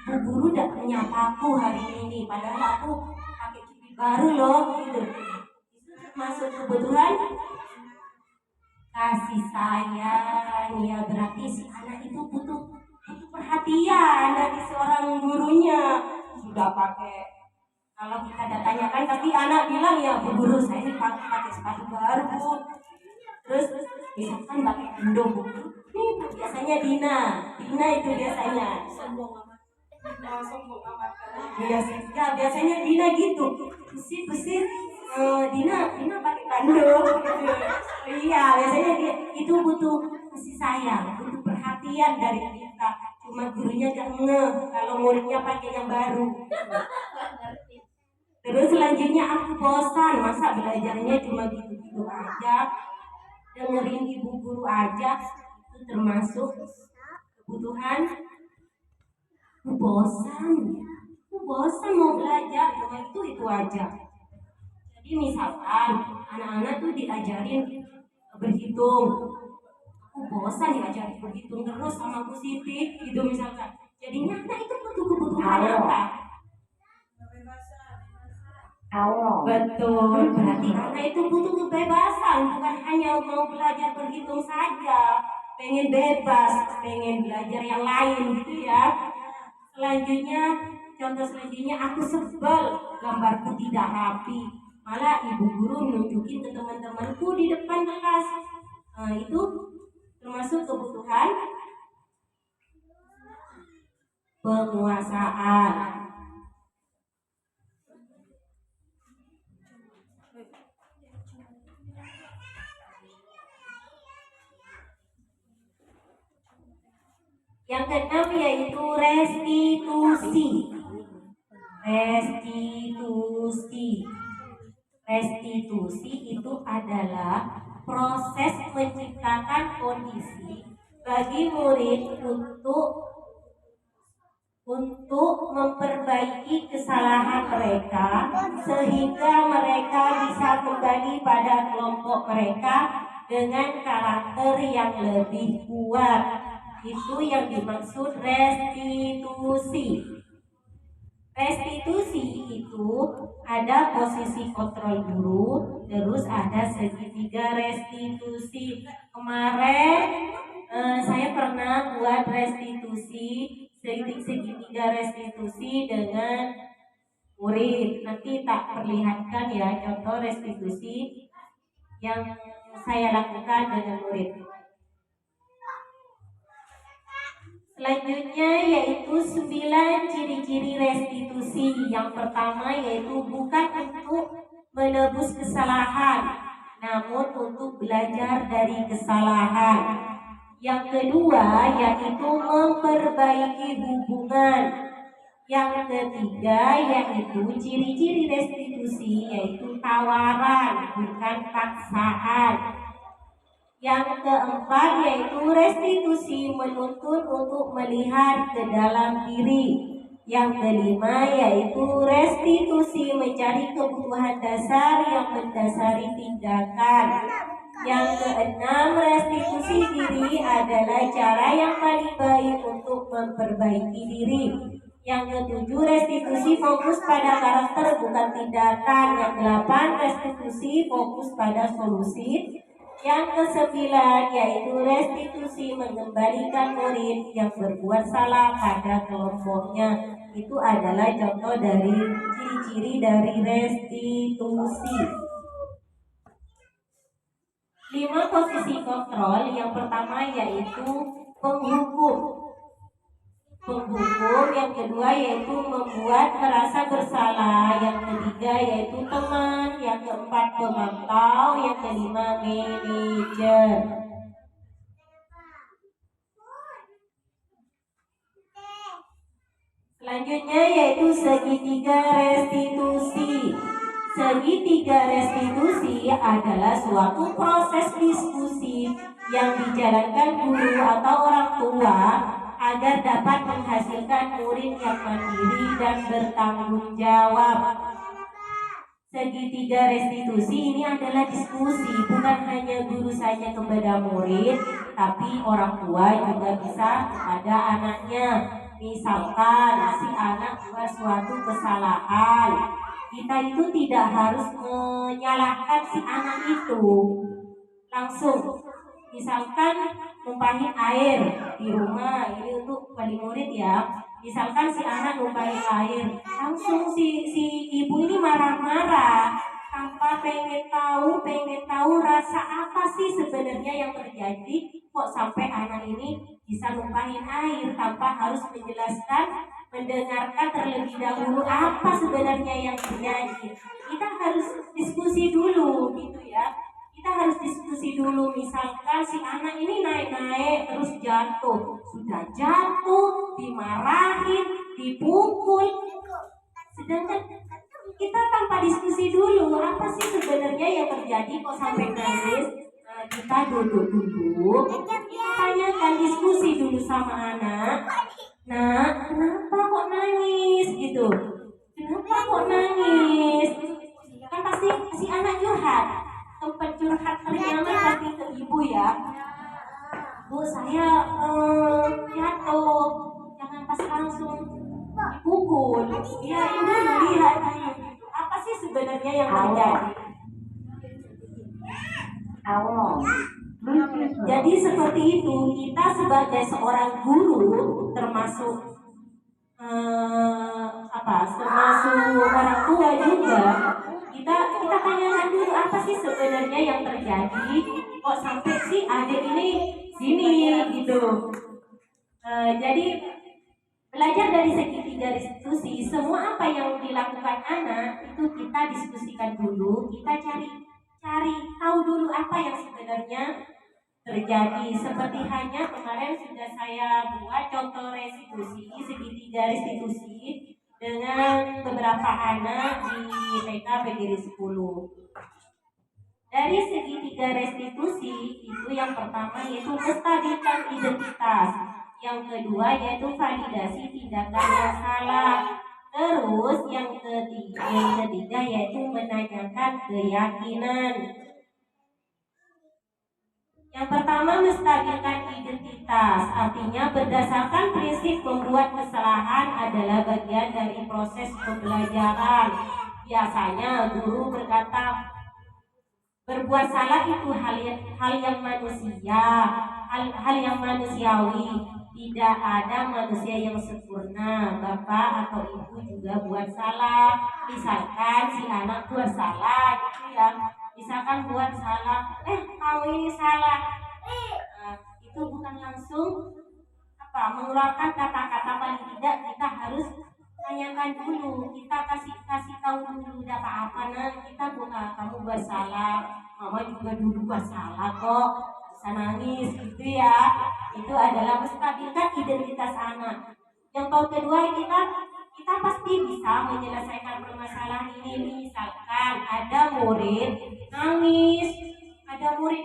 Ibu guru tidak menyapa aku hari ini, padahal aku pakai jepit baru loh. Gitu. Itu termasuk kebutuhan kasih sayang. Ya berarti si anak itu butuh perhatian dari seorang gurunya. Sudah pakai. Kalau kita tanyakan, tapi anak bilang ya Bu guru saya ini pakai sepatu baru Bu. Terus misalkan pakai gendong Bu. Ini biasanya Dina itu biasanya. Sombong amat. Ya biasanya Dina gitu. Bersih. Dina pakai tanduk gitu. Iya, biasanya dia itu butuh kasih sayang, butuh perhatian dari kita. Cuma gurunya gak ngeh kalau muridnya pakai yang baru. Terus selanjutnya aku bosan, masa belajarnya cuma gitu-gitu aja, dengerin ibu guru aja, itu termasuk kebutuhan. Aku bosan mau belajar, cuma itu aja. Jadi misalkan anak-anak tuh diajarin berhitung, aku bosan diajarin berhitung terus sama Bu Siti gitu misalkan. Jadinya anak itu butuh kebutuhan apa? Allah. Betul, berarti anak itu butuh kebebasan, bukan hanya mau belajar berhitung saja, pengen bebas, pengen belajar yang lain gitu ya. Contoh selanjutnya, aku sebel gambarku tidak rapi, malah ibu guru nunjukin ke teman-temanku di depan kelas. Nah, itu termasuk kebutuhan penguasaan. Yang keenam yaitu restitusi. Restitusi itu adalah proses menciptakan kondisi bagi murid untuk memperbaiki kesalahan mereka sehingga mereka bisa kembali pada kelompok mereka dengan karakter yang lebih kuat. Itu yang dimaksud restitusi. Restitusi itu ada posisi kontrol guru, terus ada segitiga restitusi. Kemarin saya pernah buat restitusi, segitiga restitusi dengan murid. Nanti tak perlihatkan ya contoh restitusi yang saya lakukan dengan murid. Selanjutnya yaitu 9 ciri-ciri restitusi. Yang pertama yaitu bukan untuk menebus kesalahan, namun untuk belajar dari kesalahan. Yang kedua yaitu memperbaiki hubungan. Yang ketiga yaitu ciri-ciri restitusi yaitu tawaran, bukan paksaan. Yang keempat yaitu restitusi menuntut untuk melihat ke dalam diri. Yang kelima yaitu restitusi mencari kebutuhan dasar yang mendasari tindakan. Yang keenam, restitusi diri adalah cara yang paling baik untuk memperbaiki diri. Yang ketujuh, restitusi fokus pada karakter bukan tindakan. Yang delapan, restitusi fokus pada solusi. Yang kesembilan yaitu restitusi mengembalikan murid yang berbuat salah pada kelompoknya. Itu adalah contoh dari ciri-ciri dari restitusi. 5 posisi kontrol. Yang pertama yaitu penghukum. Yang kedua yaitu membuat merasa bersalah. Yang ketiga yaitu teman. Yang keempat pemantau. Yang kelima manajer. Selanjutnya yaitu segitiga restitusi. Segitiga restitusi adalah suatu proses diskusi yang dijalankan guru atau orang tua agar dapat menghasilkan murid yang mandiri dan bertanggung jawab. Segitiga restitusi ini adalah diskusi, bukan hanya guru saja kepada murid, tapi orang tua juga bisa kepada anaknya. Misalkan si anak buat suatu kesalahan, kita itu tidak harus menyalahkan si anak itu langsung. Misalkan numpahin air di rumah, ini untuk wali murid ya. Misalkan si anak numpahin air, langsung si ibu ini marah-marah tanpa pengen tahu rasa apa sih sebenarnya yang terjadi, kok sampai anak ini bisa numpahin air, tanpa harus mendengarkan terlebih dahulu apa sebenarnya yang terjadi. Kita harus diskusi dulu gitu ya. Kita harus diskusi dulu, misalkan si anak ini naik-naik terus jatuh, sudah jatuh, dimarahin, dipukul, sedangkan kita tanpa diskusi dulu apa sih sebenarnya yang terjadi kok sampai nangis. Nah, kita duduk, kita tanyakan, diskusi dulu sama anak. Nah, kenapa kok nangis gitu? Kenapa kok nangis? Kan pasti si anak curhat. Tempat curhat ternyaman pasti ke ibu ya. Bu, saya jatuh. Jangan pas langsung dipukul. Ya, ibu lihat apa sih sebenarnya yang terjadi. Awal. Jadi seperti itu, kita sebagai seorang guru termasuk termasuk orang tua juga, kita tanyakan dulu apa sih sebenarnya yang terjadi kok sampai si adik ini sini gitu. Jadi belajar dari segitiga diskusi, semua apa yang dilakukan anak itu kita diskusikan dulu, kita cari tahu dulu apa yang sebenarnya terjadi. Seperti hanya kemarin sudah saya buat contoh restitusi, segitiga restitusi dengan beberapa anak di TK PGRI 10. Dari segitiga restitusi itu yang pertama yaitu menstabilkan identitas, yang kedua yaitu validasi tindakan yang salah, terus yang ketiga yaitu menanyakan keyakinan. Yang pertama, menstabilkan identitas, artinya berdasarkan prinsip membuat kesalahan adalah bagian dari proses pembelajaran. Biasanya guru berkata berbuat salah itu hal yang manusiawi. Tidak ada manusia yang sempurna. Bapak atau ibu juga buat salah. Misalkan si anak buat salah gitu ya. Misalkan buat salah, kamu ini salah. Itu bukan langsung mengeluarkan kata-kata, paling tidak kita harus tanyakan dulu, kita kasih tahu dulu apa kita kamu buat salah, mama juga dulu buat salah kok, bisa nangis gitu ya. Itu adalah menstabilkan identitas anak. Yang kedua, kita pasti bisa menyelesaikan permasalahan ini. Misalkan ada murid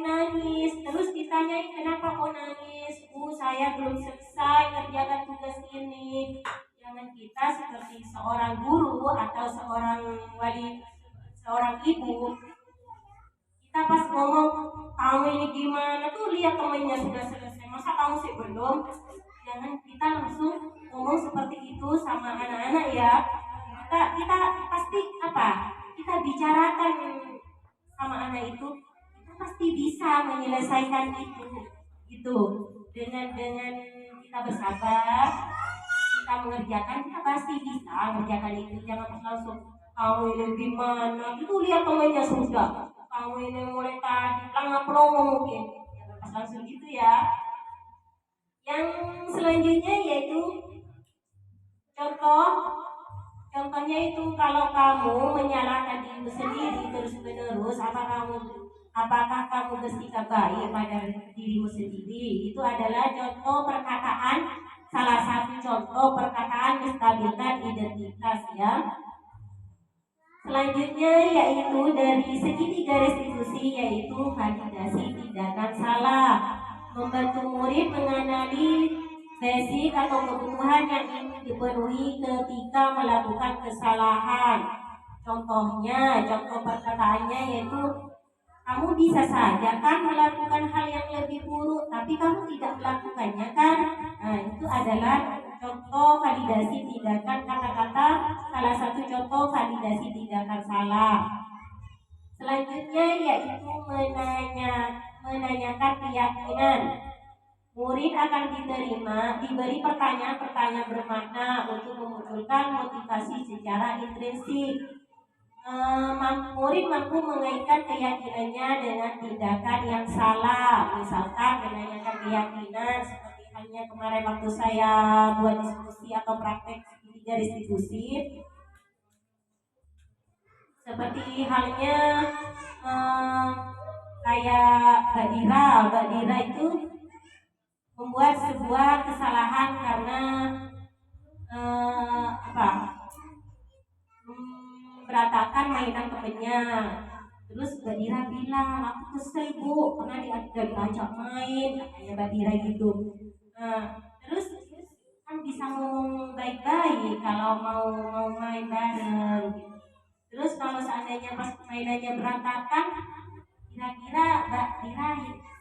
nangis, terus ditanyai kenapa kok nangis? Bu, saya belum selesai kerjakan tugas ini. Jangan kita seperti seorang guru atau seorang ibu, kita pas ngomong kamu ini gimana tuh, lihat temennya sudah selesai, masa kamu sih belum? Jangan kita langsung ngomong seperti itu sama anak-anak ya. Kita pasti kita bicarakan sama anak itu, kita pasti bisa menyelesaikan itu gitu. Dengan kita bersabar, kita mengerjakan, kita pasti bisa mengerjakan itu. Jangan langsung kamu ini gimana, itu lihat temannya sudah, kamu ini mulai tadi pelanggan promo mungkin, jangan langsung gitu ya. Yang selanjutnya yaitu contohnya itu kalau kamu menyalahkan dirimu sendiri terus-menerus, apakah kamu bersikap baik pada dirimu sendiri? Itu adalah salah satu contoh perkataan menstabilkan identitas ya. Selanjutnya yaitu dari segitiga restitusi, yaitu validasi tindakan salah, membantu murid mengenali basic atau kebutuhan yang ingin dipenuhi ketika melakukan kesalahan. Contoh perkataannya yaitu, kamu bisa saja kan melakukan hal yang lebih buruk, tapi kamu tidak melakukannya kan? Nah, itu adalah contoh validasi tindakan kata-kata, salah satu contoh validasi tindakan salah. Selanjutnya yaitu menanyakan keyakinan. Murid akan diberi pertanyaan-pertanyaan bermakna untuk memunculkan motivasi secara intrinsik. Murid mampu mengaitkan keyakinannya dengan tindakan yang salah. Misalkan menanyakan keyakinan seperti halnya kemarin waktu saya buat diskusi atau praktek segitiga restitusi. Seperti halnya eh, kayak Mbak Dira itu membuat sebuah kesalahan karena apa berantakan mainan temennya. Terus Mbak Dira bilang, aku kesel bu karena diajak main, katanya Mbak Dira gitu. Nah, terus kan bisa ngomong baik-baik kalau mau main bareng gitu. Terus kalau seandainya pas mainannya berantakan, kira-kira Mbak Dira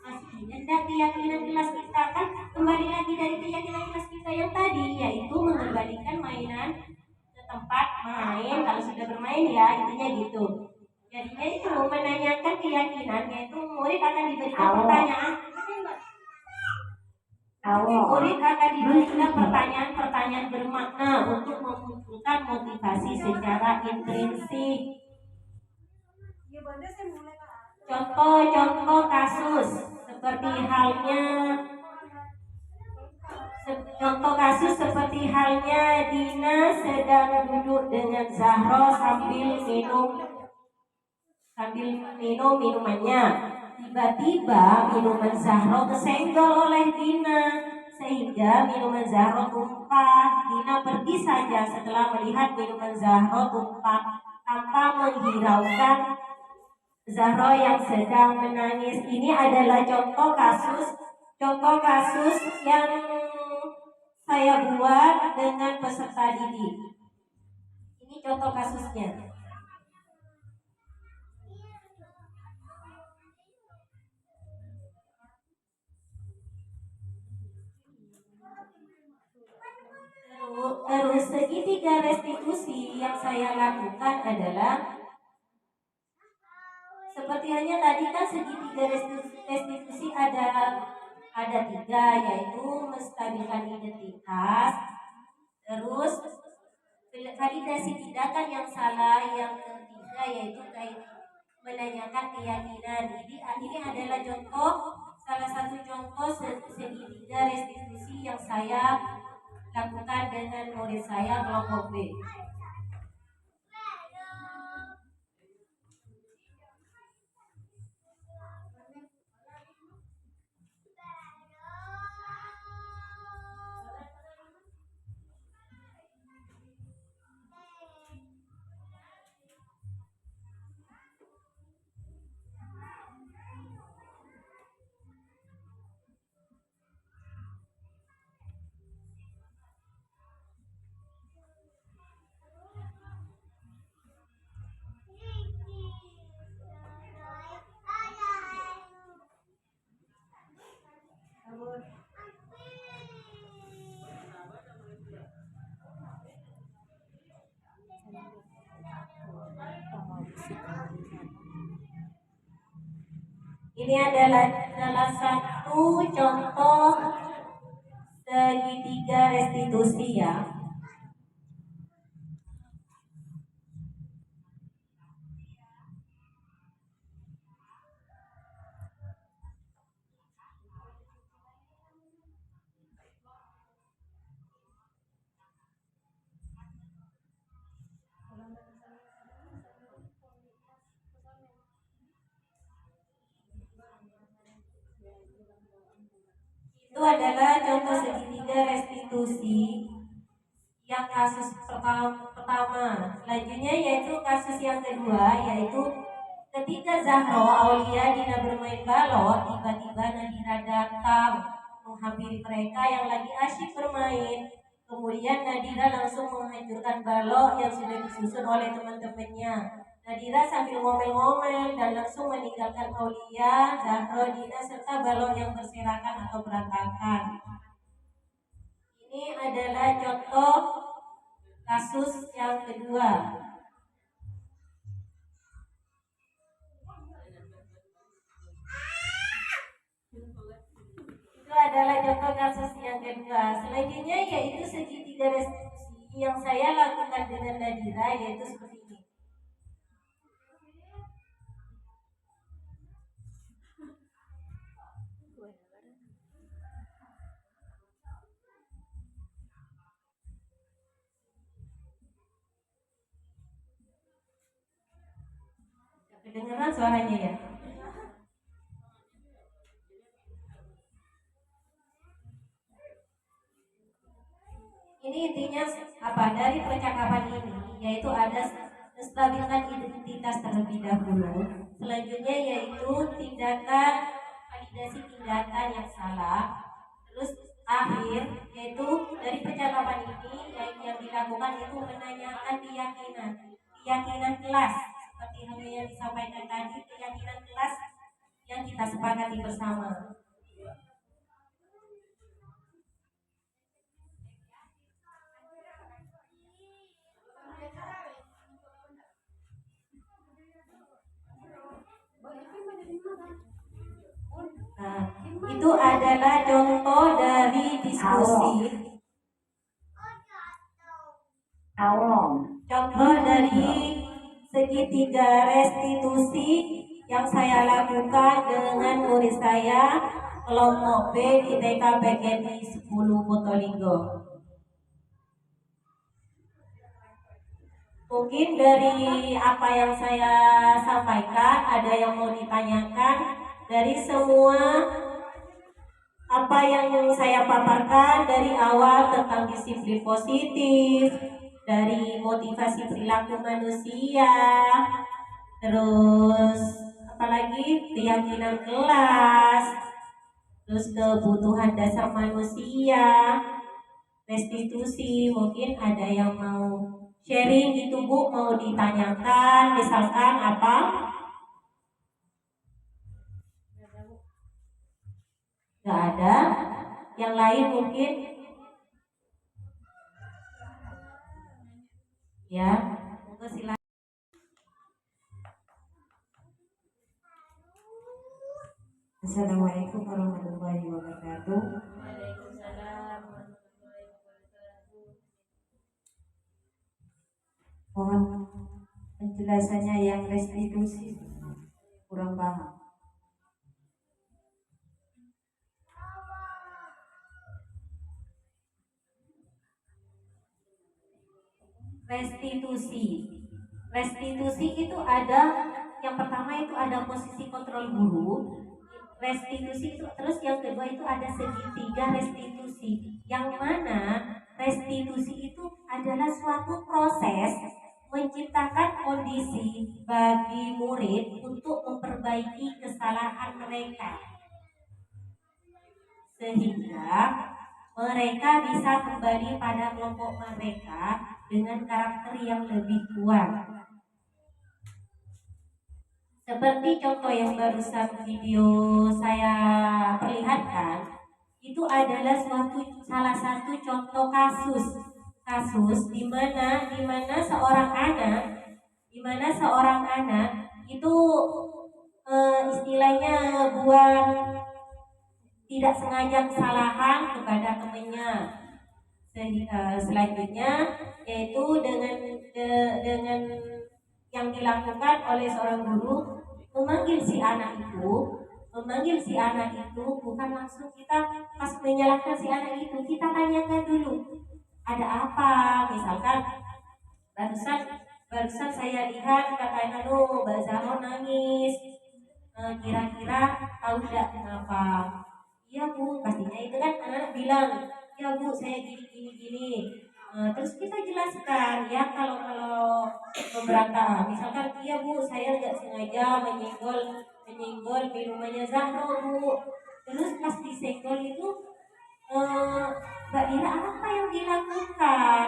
masih ingat dan keyakinan kelas kita, kan kembali lagi dari keyakinan kelas kita yang tadi, yaitu mengembalikan mainan ke tempat main kalau sudah bermain, ya intinya gitu. Jadinya itu menanyakan keyakinan, yaitu murid akan diberikan pertanyaan. Murid akan diberikan pertanyaan-pertanyaan bermakna untuk memunculkan motivasi secara intrinsik. Contoh-contoh kasus seperti halnya Dina sedang duduk dengan Zahro sambil minum minumannya. Tiba-tiba minuman Zahro kesenggol oleh Dina sehingga minuman Zahro tumpah. Dina pergi saja setelah melihat minuman Zahro tumpah tanpa menghiraukan Zahro yang sedang menangis. Ini adalah contoh kasus yang saya buat dengan peserta didik. Ini contoh kasusnya. Terus segitiga restitusi yang saya lakukan adalah seperti hanya tadi kan segitiga restitusi ada tiga, yaitu menstabilkan identitas, terus validasi tindakan yang salah, yang ketiga yaitu menanyakan keyakinan. Jadi ini adalah salah satu contoh segitiga restitusi yang saya lakukan dengan murid saya kelompok B. Ini adalah salah satu contoh segitiga restitusi ya. Itu adalah contoh segitiga restitusi yang kasus pertama. Selanjutnya yaitu kasus yang kedua, yaitu ketika Zahro Aulia Dina bermain balok, tiba-tiba Nadira datang menghampiri mereka yang lagi asyik bermain. Kemudian Nadira langsung menghancurkan balok yang sudah disusun oleh teman-temannya. Nadira sambil ngomel-ngomel dan langsung meninggalkan Aulia, Zahro, Dina serta balok yang berserakan atau berantakan. Ini adalah contoh kasus yang kedua. Itu adalah contoh kasus yang kedua. Selanjutnya yaitu segitiga restitusi yang saya lakukan dengan Nadira, yaitu seperti ini. Kedengeran suaranya ya? Ini intinya apa? Dari percakapan ini yaitu ada menstabilkan identitas terlebih dahulu. Selanjutnya yaitu tindakan validasi tindakan yang salah. Terus akhir yaitu dari percakapan ini yang dilakukan itu menanyakan keyakinan kelas seperti halnya yang disampaikan tadi, keyakinan kelas yang kita sepakati bersama. Nah, itu adalah contoh dari diskusi. Contoh dari segitiga restitusi yang saya lakukan dengan murid saya kelompok B di TK PGRI 10 Probolinggo. Mungkin dari apa yang saya sampaikan ada yang mau ditanyakan. Dari semua apa yang saya paparkan dari awal tentang disiplin positif, dari motivasi perilaku manusia, terus apalagi keyakinan kelas, terus kebutuhan dasar manusia, restitusi, mungkin ada yang mau sharing gitu Bu, mau ditanyakan misalkan apa? Gak ada. Yang lain mungkin? Ya, monggo silakan. Assalamualaikum warahmatullahi wabarakatuh. Waalaikumsalam warahmatullahi wabarakatuh. Mohon penjelasannya yang restitusi kurang paham. Restitusi itu ada yang pertama itu ada posisi kontrol guru. Restitusi itu terus yang kedua itu ada segitiga restitusi. Yang mana restitusi itu adalah suatu proses menciptakan kondisi bagi murid untuk memperbaiki kesalahan mereka sehingga mereka bisa kembali pada kelompok mereka dengan karakter yang lebih kuat. Seperti contoh yang barusan video saya perlihatkan, itu adalah salah satu contoh kasus di mana seorang anak itu istilahnya buat tidak sengaja kesalahan kepada temannya. Selanjutnya yaitu dengan yang dilakukan oleh seorang guru memanggil si anak itu bukan langsung kita pas menyalahkan si anak itu, kita tanyakan dulu ada apa. Misalkan barusan saya lihat katanya Mbak Zahro nangis, kira-kira tahu tidak kenapa? Iya Bu, pastinya itu kan anak bilang, ya Bu saya gini. Terus kita jelaskan ya kalau pemberantasan, misalkan iya Bu saya nggak sengaja menyenggol minumannya Zahro Bu. Terus pas disenggol itu Mbak Ira apa yang dilakukan?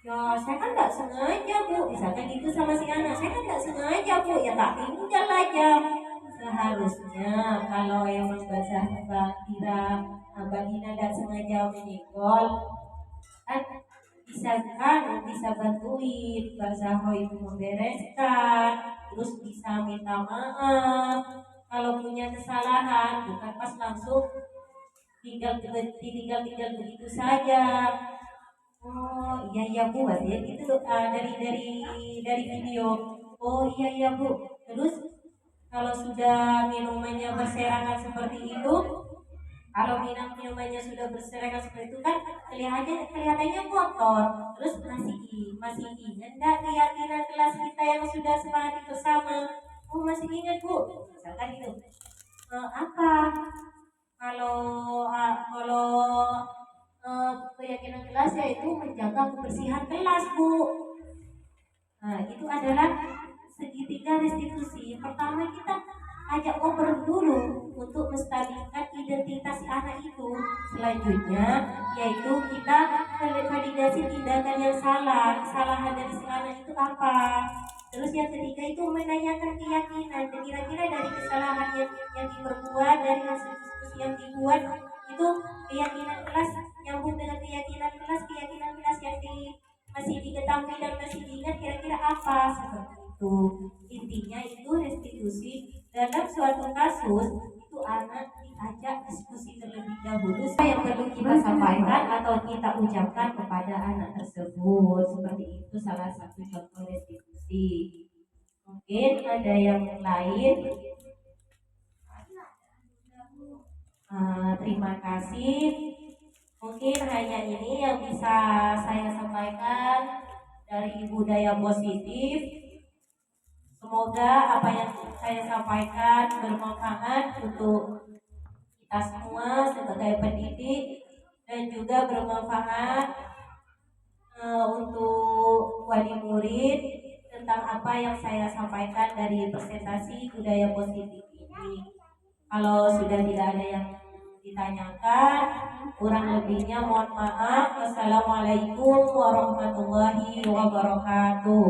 Ya saya kan nggak sengaja Bu, misalkan gitu sama si anak, saya kan nggak sengaja Bu, ya tak tinggal aja. Seharusnya kalau yang membaca Mbak Ira tidak sengaja menyenggol, kan bisa bantuin Mbak Zahro itu membereskan, terus bisa minta maaf kalau punya kesalahan, bukan pas langsung tinggal begitu saja. Oh iya Bu, ya itu dari video. Oh iya Bu. Terus kalau sudah minumannya berserakan seperti itu, Kalau minumannya sudah berserakan seperti itu kan kelihatannya kotor. Terus masih ingat nggak keyakinan kelas kita yang sudah seperti bersama? Oh masih ingat Bu? Misalkan itu. Apa? Kalau keyakinan kelas yaitu menjaga kebersihan kelas Bu. Nah, itu adalah segitiga restitusi. Yang pertama kita ajak ngobrol dulu untuk menstabilkan identitas si anak itu. Selanjutnya yaitu kita validasi tindakan yang salah, kesalahan dari si anak itu apa. Terus yang ketiga itu menanyakan keyakinan dan kira-kira dari kesalahan yang diperbuat, dari hasil diskusi yang dibuat itu keyakinan kelas nyambung dengan keyakinan kelas yang masih diketahui dan masih diingat kira-kira apa seperti itu. Intinya itu restitusi dalam suatu kasus itu anak diajak diskusi terlebih dahulu yang perlu kita sampaikan atau kita ucapkan kepada anak tersebut. Seperti itu salah satu contoh restitusi. Mungkin ada yang lain. Terima kasih. Mungkin hanya ini yang bisa saya sampaikan dari budaya positif. Semoga apa yang saya sampaikan bermanfaat untuk kita semua sebagai pendidik dan juga bermanfaat untuk wali murid tentang apa yang saya sampaikan dari presentasi budaya positif ini. Kalau sudah tidak ada yang ditanyakan, kurang lebihnya mohon maaf. Wassalamualaikum warahmatullahi wabarakatuh.